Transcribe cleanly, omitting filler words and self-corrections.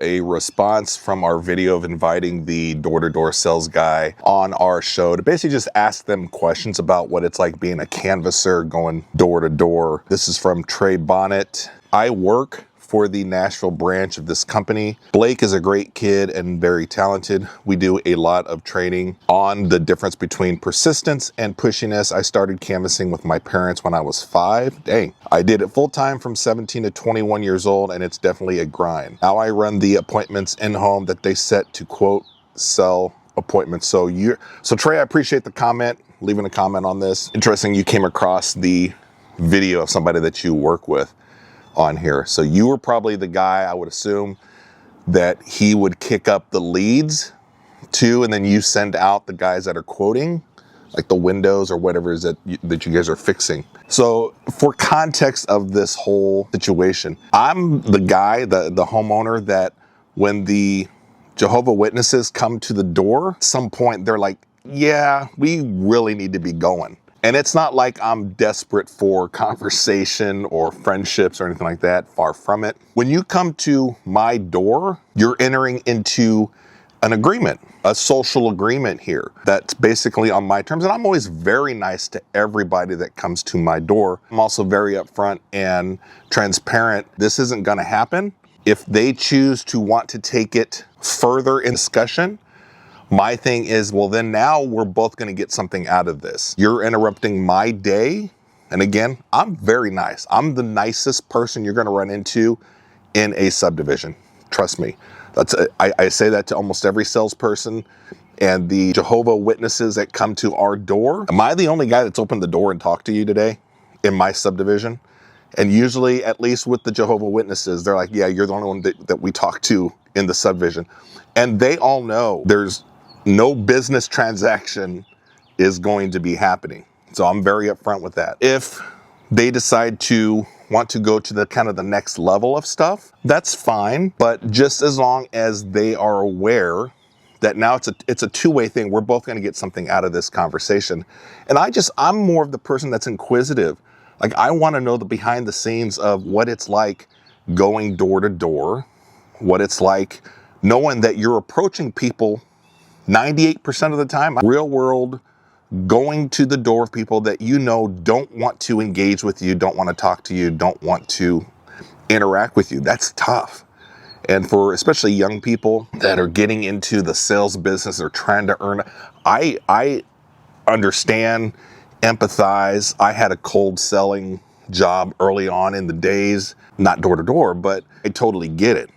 a response from our video of inviting the door-to-door sales guy on our show to basically just ask them questions about what it's like being a canvasser going door-to-door. This is from Trey Bonnet. I work for the Nashville branch of this company. Blake is a great kid and very talented. We do a lot of training on the difference between persistence and pushiness. I started canvassing with my parents when I was 5. Dang. I did it full time from 17 to 21 years old, and it's definitely a grind. Now I run the appointments in home that they set to quote sell appointments. So Trey, I appreciate the comment, leaving a comment on this. Interesting you came across the video of somebody that you work with on here. So you were probably the guy, I would assume, that he would kick up the leads to, and then you send out the guys that are quoting, like the windows or whatever it is that you guys are fixing. So for context of this whole situation, I'm the guy, the homeowner, that when the Jehovah's Witnesses come to the door, at some point they're like, yeah, we really need to be going. And it's not like I'm desperate for conversation or friendships or anything like that. Far from it. When you come to my door, you're entering into an agreement, a social agreement here that's basically on my terms. And I'm always very nice to everybody that comes to my door. I'm also very upfront and transparent. This isn't going to happen. If they choose to want to take it further in discussion, my thing is, well, then now we're both going to get something out of this. You're interrupting my day. And again, I'm very nice. I'm the nicest person you're going to run into in a subdivision. Trust me. I say that to almost every salesperson. And the Jehovah's Witnesses that come to our door, am I the only guy that's opened the door and talked to you today in my subdivision? And usually, at least with the Jehovah's Witnesses, they're like, yeah, you're the only one that we talk to in the subdivision. And they all know there's no business transaction is going to be happening. So I'm very upfront with that. If they decide to want to go to the kind of the next level of stuff, that's fine. But just as long as they are aware that now it's a two-way thing, we're both going to get something out of this conversation. And I'm more of the person that's inquisitive. Like, I want to know the behind the scenes of what it's like going door to door, what it's like knowing that you're approaching people 98% of the time, real world, going to the door of people that you know don't want to engage with you, don't want to talk to you, don't want to interact with you. That's tough. And for especially young people that are getting into the sales business or trying to earn, I understand, empathize. I had a cold selling job early on in the days, not door to door, but I totally get it.